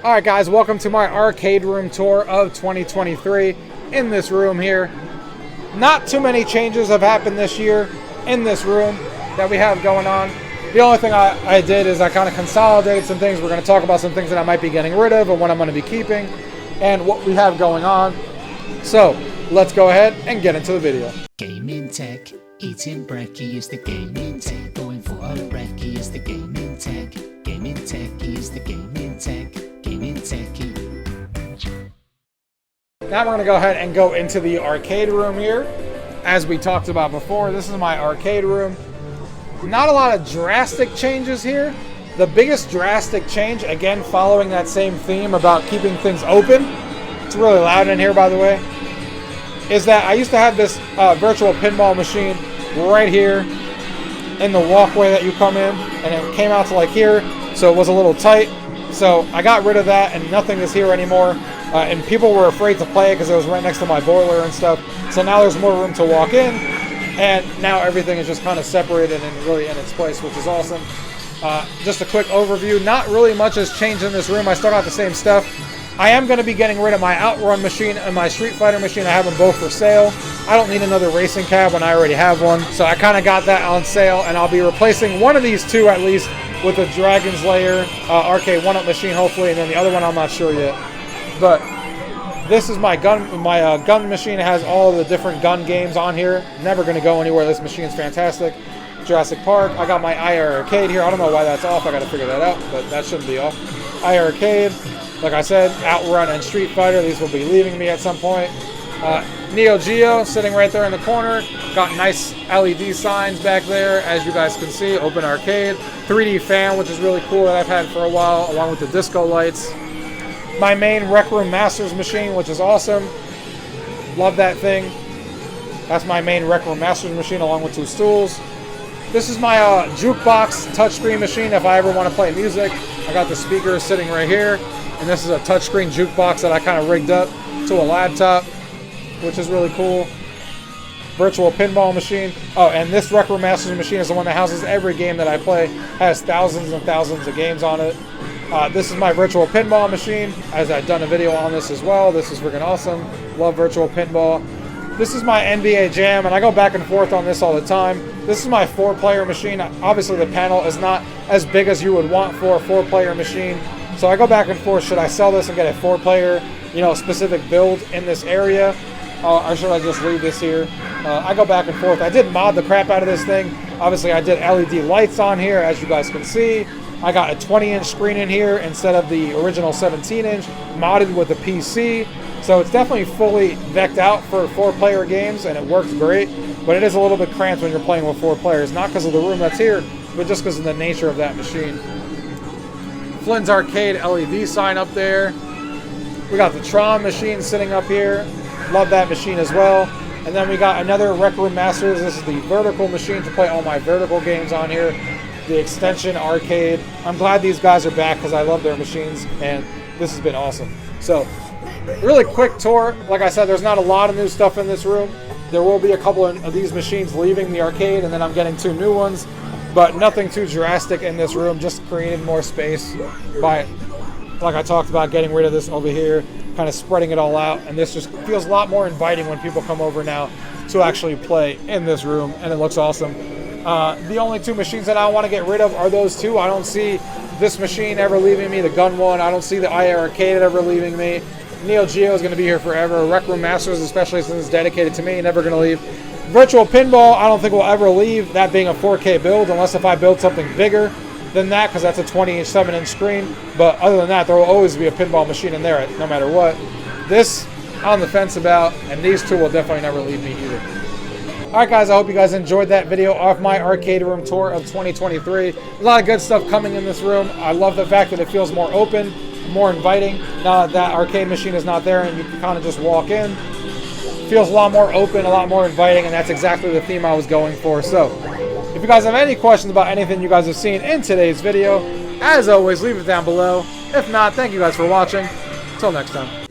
Alright guys, welcome to my arcade room tour of 2023 in this room here. Not too many changes have happened this year in this room that we have going on. The only thing I did is I kind of consolidated some things. We're going to talk about some things that I might be getting rid of and what I'm going to be keeping and what we have going on. So, let's go ahead and get into the video. Gaming tech, eating brekkie is the gaming tech. Going for a brekkie is the gaming tech. Gaming tech is the gaming tech. Gaming techie. Now we're going to go ahead and go into the arcade room here. As we talked about before, this is my arcade room. Not a lot of drastic changes here. The biggest drastic change, again following that same theme about keeping things open, it's really loud in here by the way, is that I used to have this virtual pinball machine right here in the walkway that you come in, and it came out to like here, so it was a little tight. So I got rid of that and nothing is here anymore. And people were afraid to play it because it was right next to my boiler and stuff. So now there's more room to walk in, and now everything is just kind of separated and really in its place, which is awesome. Just a quick overview. Not really much has changed in this room. I start out the same stuff. I am going to be getting rid of my Outrun machine and my Street Fighter machine. I have them both for sale. I don't need another racing cab when I already have one. So I kind of got that on sale, and I'll be replacing one of these two at least with a Dragon's Lair Arcade1up machine, hopefully, and then the other one I'm not sure yet. But this is my gun gun machine. It has all the different gun games on here. Never going to go anywhere. This machine's fantastic. Jurassic Park. I got my Arcade here. I don't know why that's off. I got to figure that out, but that shouldn't be off. Arcade. Like I said, Outrun and Street Fighter. These will be leaving me at some point. Neo Geo sitting right there in the corner. Got nice LED signs back there, as you guys can see. Open arcade. 3D fan, which is really cool, that I've had for a while, along with the disco lights. My main RecRoomMasters machine, which is awesome. Love that thing. That's my main RecRoomMasters machine, along with two stools. This is my jukebox touchscreen machine if I ever want to play music. I got the speakers sitting right here. And this is a touchscreen jukebox that I kind of rigged up to a laptop, which is really cool. Virtual pinball machine. Oh, and this RecRoomMasters machine is the one that houses every game that I play. Has thousands and thousands of games on it. This is my virtual pinball machine, as I've done a video on this as well. This is freaking awesome. Love virtual pinball. This is my NBA Jam, and I go back and forth on this all the time. This is my 4-player machine. Obviously, the panel is not as big as you would want for a 4-player machine. So I go back and forth, should I sell this and get a 4-player, specific build in this area? Or should I just leave this here? I go back and forth. I did mod the crap out of this thing. Obviously, I did LED lights on here, as you guys can see. I got a 20-inch screen in here instead of the original 17-inch, modded with a PC. So it's definitely fully decked out for 4-player games, and it works great. But it is a little bit cramped when you're playing with 4 players. Not because of the room that's here, but just because of the nature of that machine. Flynn's Arcade LED sign up there. We got the Tron machine sitting up here. Love that machine as well. And then we got another RecRoomMasters. This is the vertical machine to play all my vertical games on here. The Extension Arcade. I'm glad these guys are back because I love their machines, and this has been awesome. So, really quick tour. Like I said, there's not a lot of new stuff in this room. There will be a couple of these machines leaving the arcade, and then I'm getting 2 new ones. But nothing too drastic in this room, just creating more space by, like I talked about, getting rid of this over here, kind of spreading it all out. And this just feels a lot more inviting when people come over now to actually play in this room, and it looks awesome. The only 2 machines that I want to get rid of are those 2. I don't see this machine ever leaving me, the gun one. I don't see the Arcade ever leaving me. Neo Geo is going to be here forever. RecRoomMasters, especially since it's dedicated to me, never going to leave. Virtual Pinball, I don't think will ever leave, that being a 4K build, unless if I build something bigger than that, because that's a 27-inch screen. But other than that, there will always be a pinball machine in there, no matter what. This, I'm on the fence about, and these 2 will definitely never leave me either. Alright guys, I hope you guys enjoyed that video of my arcade room tour of 2023. A lot of good stuff coming in this room. I love the fact that it feels more open, more inviting. Now that arcade machine is not there and you can kind of just walk in. Feels a lot more open, a lot more inviting, and that's exactly the theme I was going for. So, if you guys have any questions about anything you guys have seen in today's video, as always, leave it down below. If not, thank you guys for watching. Until next time.